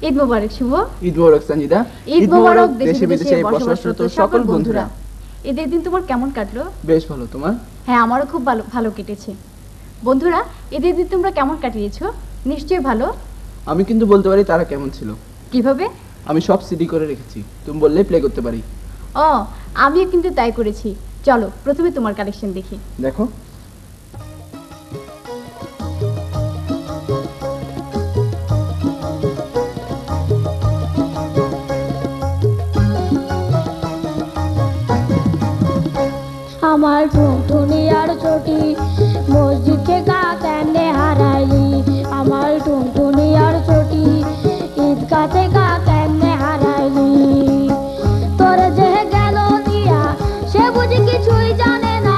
ঈদ মোবারক শুভ। ঈদ মোবারক সঞ্জিদা। ঈদ মোবারক দেশে বিদেশে বসবাসরত সকল বন্ধুরা। ঈদের দিন তোমার কেমন কাটলো? বেশ ভালো, তোমার? হ্যাঁ, আমারও খুব ভালো কেটেছে। বন্ধুরা, ঈদের দিন তোমরা কেমন কাটিয়েছো? নিশ্চয়ই ভালো। আমি কিন্তু বলতে পারি তারা কেমন ছিল। কিভাবে? আমি সব সিডি করে রেখেছি, তুমি বললেই প্লে করতে পারি। ও, আমিও কিন্তু তাই করেছি। চলো প্রথমে তোমার কালেকশন দেখি। দেখো। আমার টুনটুনি আর চটি মসজিদ থেকে কেনে হারাইলি, আমার টুনটুনি আর চটি ঈদগাহ থেকে কেনে হারাইলি। তোর যে গেল দিয়া সে বুঝি কিছুই জানে না,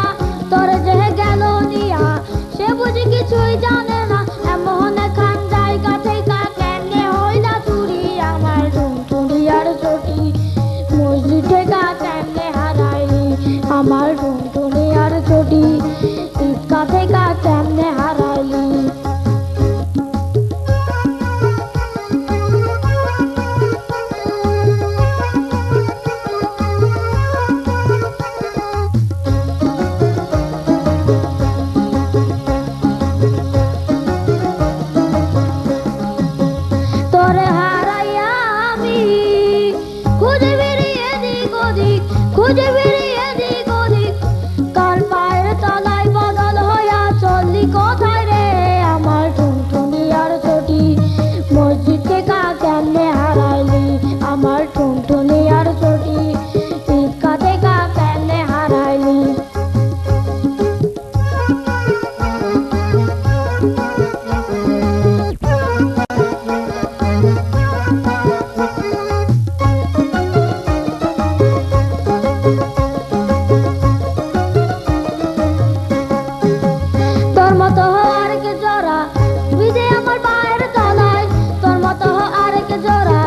তোর যে গেল দিয়া সে বুঝি কিছুই জানে না, এমন খান জায়গা থেকে কেনে হইলা চুরি, আমার টুনটুনি আর চটি মসজিদ থেকে কেনে হারাইলি, আমার টুনটুনি আর চটি ঈদগাহ থেকে কেমনে হারাইলি। তোরে হারাইয়া আমি খুঁজে বেরিয়ে এদিক ওদিক, খুঁজে বেরিয়ে এদিক ওদিক, কার পায়ের তলায় বদল হইয়া চললি কোথায় রে, আমার টুনটুনি আর চটি মসজিদ থেকে কেমনে হারাইলি, আমার টুনটুনি আর চটি ঈদগাহ থেকে কেমনে হারাইলি। তোর মতো আরেক জোড়া বিধে আমার পায়ের তলায়, তোর মতো আরেক জোড়া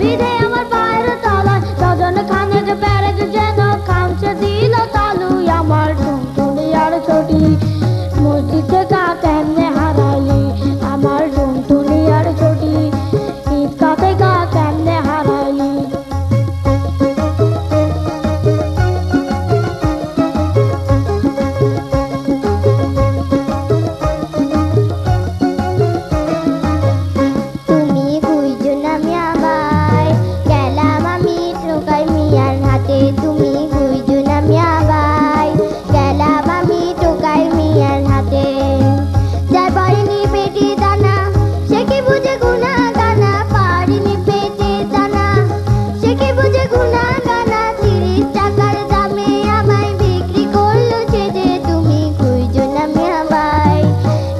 বিধে আমার পায়ের তলায়, সজন খানেক প্যারেক যেন খামচে দিল তালু, আমার টুনটুনি আর চটি মসজিদ থেকে কেমনে হারাইলি, আমার টুনটুনি আর চটি ঈদগাহ থেকে কেমনে হারাইলি। তুমি খুঁজো না মিয়াবাই, গেলাম আমি টোকাই মিয়ার হাতে, তুমি খুঁজো না মিয়াবাই, গেলাম আমি টোকাই মিয়ার হাতে, যার পারিনি পেটে দানা সে কি বুঝে গুনা গানা, পারিনি পেটে দানা সে কি বুঝে গুনা গানা, 30 টাকার দামে আমায় বিক্রি করলো ছেড়ে, তুমি খুঁজো না মিয়াবাই,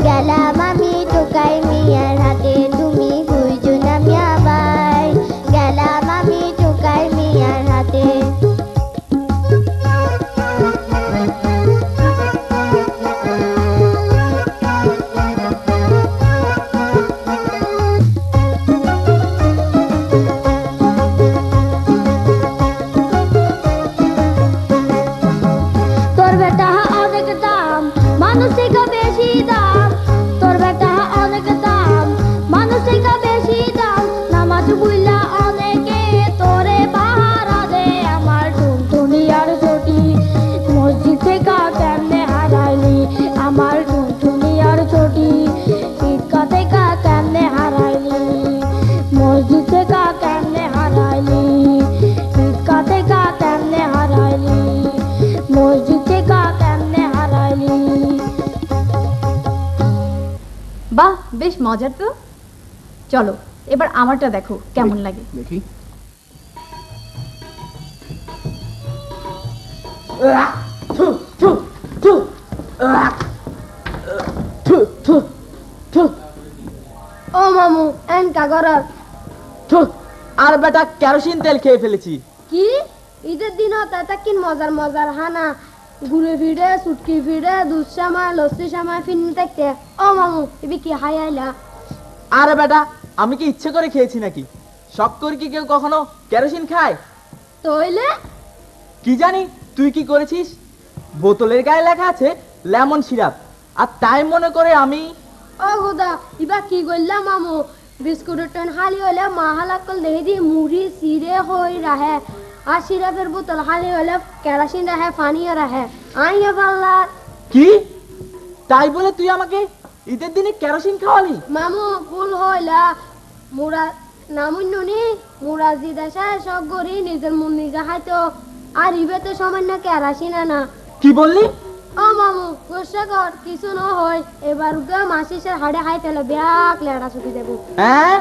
গেলাম আমি টোকাই মিয়ার হাতে, তুমি খুঁজো না মিয়াবাই, গেলাম আমি টোকাই মিয়ার হাতে। তোর বেটা অনেক দাম মানুষ থেকে বেশি দাম, তোর বেটা অনেক দাম মানুষ থেকে বেশি দাম, নামাজ বুইলা অনেকে তোরে পাহারা দে, আমার টুনটুনি আর চটি মসজিদ থেকে কেমনে হারাইলি, আমার টুনটুনি আর চটি ঈদগাহ থেকে কেমনে হারাইলি, মসজিদ থেকে কেমনে হারাইলি, ঈদগাহ থেকে কেমনে হারাইলি, মসজিদ থেকে কেমনে হারাইলি। বাহ, বেশ মজার তো। চলো এবার আমারটা দেখো কেমন লাগে। দেখি। ও মামু এন কাগরার আর বেটা কেরোসিন তেল খেয়ে ফেলেছি। কি ঈদের দিন হতে কি মজার মজার হানা, ঘুরে ফিরে সুটকি ফিরে দুধ সামায় লস্যি সামায় ফিল্ম দেখতে। ও মামু এবি কি হাই আইলা? আরে বেটা আমি কি ইচ্ছে করে খেয়েছি নাকি? শখ করে কি কেউ কখনো কেরোসিন খায়? তইলে কি জানি তুই কি করেছিস? বোতলের গায়ে লেখা আছে লেমন সিরাপ, আর তাই মনে করে আমি। ও খোদা ইবা কি করলাম মামু, বিস্কুটের টন খালি হলে মা হালাকল দেখে দি মুড়ি সিরে হই রাহে আর সিরাপের বোতল খালি হলে কেরাসিন রাহে পানিও রাহে আইনে পাল্লা কি তাই বলে তুই আমাকে ঈদের দিনে কেরোসিন খাওয়ালি? মামু ভুল হইলা মুরা নামুন্ননি মুরা জিদাসায় সব গরি নিজের মন নিজে খাইতো আর ইবেতে সামান্য কেরাসিন না কি বললি? ও মামু গুসা কর কিছু ন হয় এবার গা মাসিসের হাড়ে খাইতেলে ব্যাক লেড়া ছুটি দেব হ্যাঁ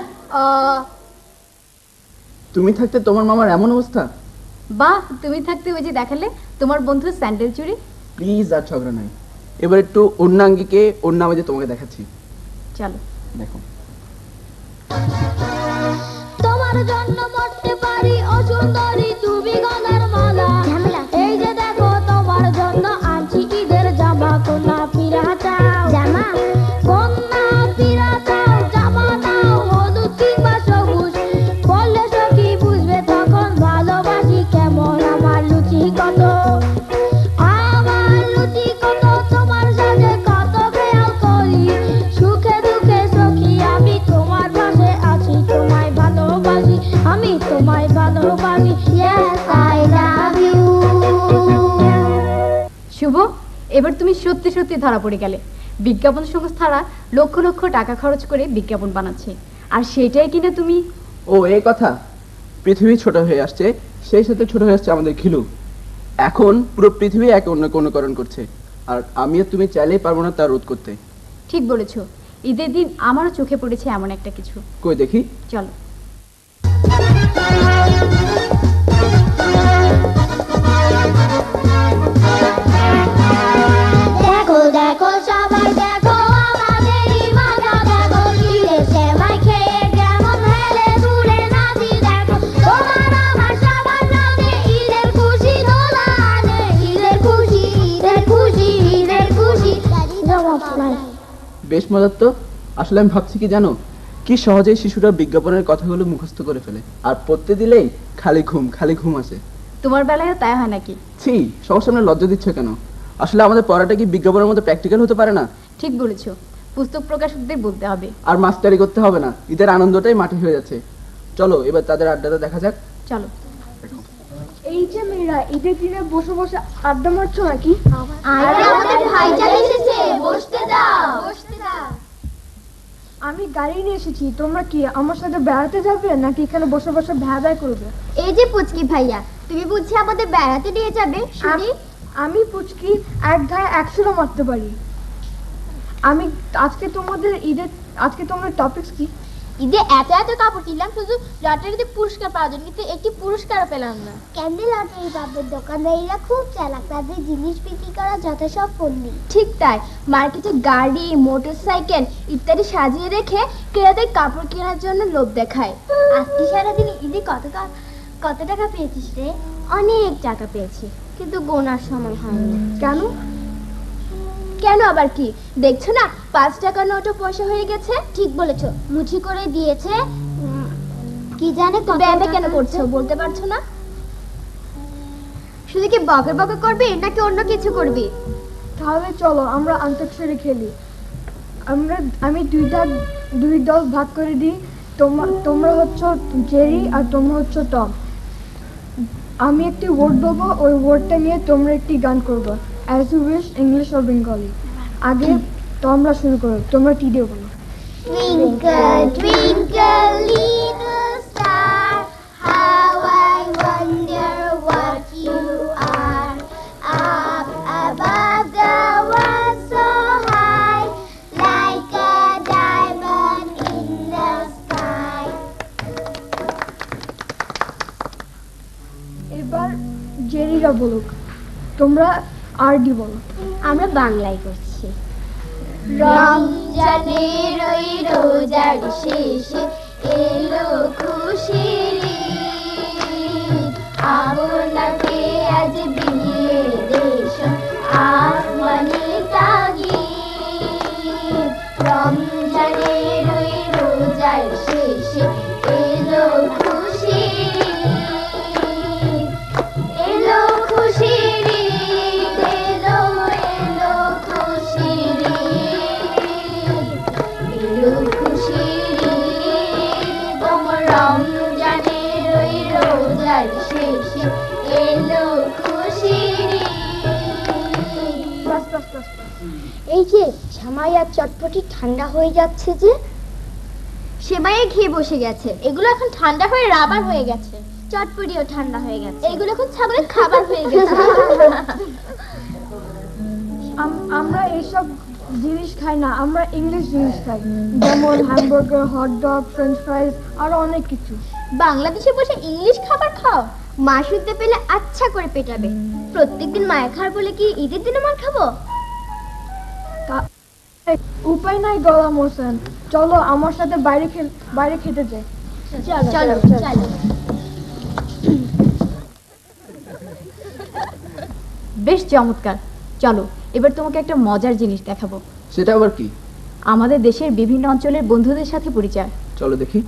তুমি থাকতে তোমার মামার এমন অবস্থা? বাহ, তুমি থাকতে ওই যে দেখালে তোমার বন্ধু স্যান্ডেল চুরি। প্লিজ আর ঝগড়া নাই, এবার একটু অন্যাঙ্গিকে অন্য আওয়াজে তোমাকে দেখাচ্ছি, চলো। দেখো। তোমার জন্য মরতে পারি ও সুন্দরী তুমি গলার মালা এই যে দেখো তোমার জন্য আনছি ঈদের জামা কোনা ফিরা চাও জামা কোনা ফিরা চাও জামা নাও হলুদ কিংবা সবুজ বললে সখী বুঝবে তখন ভালোবাসি কেমন আমার লুচি কত তোমার সাথে কত খেয়াল করি সুখে দুঃখে সখী আমি তোমার পাশে আছি তোমায় ভালোবাসি আমি তোমায় ভালোবাসি yes I love you শুভ, এবার তুমি সত্যি সত্যি ধরা পড়ে গেলে। বিজ্ঞাপন সংস্থারা লক্ষ লক্ষ টাকা খরচ করে বিজ্ঞাপন বানাচ্ছে, আর সেটাই কিনা তুমি। ও এই কথা, পৃথিবী ছোট হয়ে আসছে, সেই সাথে ছোট হয়ে আসছে আমাদের ঘিলু। এখন পুরো পৃথিবী একে অন্যকে অনুকরণ করছে, আর আমি আর তুমি চাইলেই পারবো না তা রোধ করতে। ঠিক বলেছো, ঈদের দিন আমারও চোখে পড়েছে এমন একটা কিছু। কই দেখি। চলো। দেখো দেখো সবাই দেখো আমাদেরই মজা দেখো ঈদের সেমাই খেয়ে কেমন হেলে দুলে নাচি দেখো তোমার আমার সবার নামে ঈদের খুশি দোলা আনে ঈদের খুশি ঈদের খুশি ঈদের খুশি বেশ মজার তো। আসলে আমি ভাবছি কি জানো, কি সহজেই শিশুরা বিজ্ঞাপনের কথাগুলো মুখস্থ করে ফেলে, আর পড়তে দিলেই খালি ঘুম আসে। তোমার বেলায়ও তাই হয় নাকি? ছি, সবার সামনে লজ্জা দিচ্ছ কেন? আসলে আমাদের পড়াটা কি বিজ্ঞাপনের মতো প্র্যাকটিক্যাল হতে পারে না? ঠিক বলেছো, পুস্তক প্রকাশকদের বলতে হবে। আর মাস্টারি করতে হবে না, ঈদের আনন্দটাই মাটি হয়ে যাচ্ছে। চলো এবার তাদের আড্ডাটা দেখা যাক। চলো। এই যে মেয়েরা ঈদের দিনে বসে বসে আড্ডা মারছো নাকি? আরে আমাদের ভাইজান এসেছে, বসতে দাও। আমি গাড়ি নিয়ে এসেছি, তোমরা কি আমার সাথে বেড়াতে যাবে নাকি এখানে বসে বসে ভেদাই করবে? এই যে পুচকি ভাইয়া, তুমি বুঝছি আমাদের বেড়াতে নিয়ে যাবে? শুনি। আমি পুচকি এক গায়ে 100 মারতে পারি। আমি আজকে তোমাদের টপিকস কি? ঈদে এত এত কাপড় কিনলাম শুধু লটারিতে পুরস্কার পাওয়ার জন্য, কিন্তু একটি পুরস্কারও পেলাম না। কেমনে লটারি পাবে? দোকানদারিরা খুব চালাক, তাদের জিনিস বিক্রি করা যত সব পণ্য। ঠিক তাই, মার্কেটে গাড়ি মোটরসাইকেল ইত্যাদি সাজিয়ে রেখে ক্রেতাদের কাপড় কেনার জন্য লোভ দেখায়। আজকে সারাদিন ঈদে কত টাকা পেয়েছিস রে? অনেক টাকা পেয়েছি, কিন্তু গোনার সময় হয়নি। কেন? কেন আবার কি? দেখছো না 5 টাকা নোটও পয়সা হয়ে গেছে। ঠিক বলেছো, মুঠি করে দিয়েছে। কি জানে তো ব্যাবে কেন করছো বলতে পারছো না? শুধু কি বকর বকর করবি নাকি অন্য কিছু করবি? তাহলে চলো আমরা অন্তঃক্ষরী খেলি। আমি দুই দল ভাগ করে দিই, তোমরা হচ্ছে জেরি আর তোমরা হচ্ছে টম। আমি একটি ওয়ার্ড বলবো, ওই ওয়ার্ডটা নিয়ে তোমরা একটি গান করবো, অ্যাজ ইউ উইশ, ইংলিশ আর বেঙ্গলি। আগে তোমরা শুরু করো, তোমরা টি দিয়ে বলো। Twinkle, twinkle, little star, how I wonder what you are. Up above the world so high, like a diamond in the sky. এবার জেরিরা বলুক, তোমরা আর ডি বলো। আমরা বাংলায় করছি। রমজানের ওই রোজার শেষে এলো খুশির ঈদ, আপনাকে আজ বিলিয়ে দেশ আসমানি তাগিদ। রমজানের ওই রোজার শেষে এলো খুশির ঈদ, এলো খুশির ঈদ, এলো এলো খুশির ঈদ, এলো খুশির ঈদ। এবার শেষে এলো খুশির ঈদ। এই যে সামাই আর চটপটি ঠান্ডা হয়ে যাচ্ছে যে, সেমাইয়ে খেয়ে বসে গেছে, এগুলো এখন ঠান্ডা হয়ে রাবার হয়ে গেছে। চটপটিও ঠান্ডা হয়ে গেছে, এগুলো এখন ছাগলের খাবার হয়ে গেছে। আমরা এইসব জিনিস খাই না, আমরা ইংলিশ জিনিস খাই, যেমন হ্যামবার্গার, হটডগ, ফ্রেঞ্চ ফ্রাইজ আরো অনেক কিছু। বাংলাদেশে বসে ইংলিশ খাবার খাও? মা শুনতে পেলে আচ্ছা করে পেটাবে। প্রত্যেকদিন মায়ের খাবার বলে কি ঈদের দিনে মার খাবো? উপায় নাই গোলাম হোসেন, চলো আমার সাথে বাইরে খেতে যাই। চলো চলো। বেশ চমৎকার। চলো এবার তোমাকে একটা মজার জিনিস দেখাবো। সেটা আবার কি? আমাদের দেশের বিভিন্ন অঞ্চলের বন্ধুদের সাথে পরিচয়। চলো দেখি।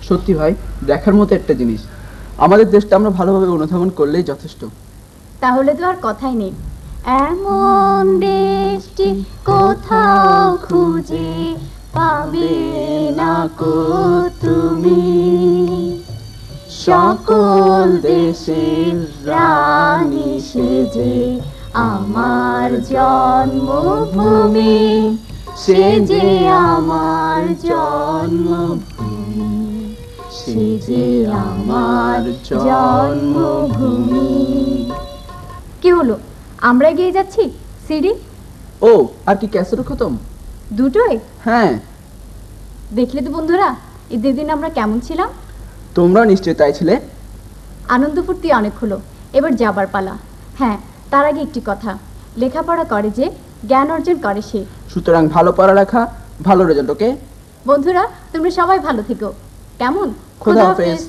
সত্যি ভাই, দেখার মতো একটা জিনিস। আমাদের দেশটা আমরা ভালোভাবে অনুধাবন করলেই যথেষ্ট। তাহলে তো আর কথাই নেই। এমন দেশটি কোথাও খুঁজে পাবে না কো তুমি, সকল দেশের রানী সেজে আমার জন্মভূমি, সে যে আমার জন্মভূমি, সে যে আমার জন্মভূমি। কি হলো, আমরা এগিয়ে যাচ্ছি? সিডি ও, আর কি ক্যাসেটও খতম? দুটোই? হ্যাঁ। দেখলে তো বন্ধুরা, ঈদের দিন আমরা কেমন ছিলাম। তোমরা নিশ্চয়ই তাই ছিলে। আনন্দ ফুর্তি অনেক হলো, এবার যাবার পালা। হ্যাঁ, তার আগে একটি কথা, লেখাপড়া করে যে জ্ঞান অর্জন করে সে। সুতরাং ভালো পড়ালেখা, ভালো রেজাল্ট। ওকে বন্ধুরা, তোমরা সবাই ভালো থেকো। কেমন? খোদা হাফেজ।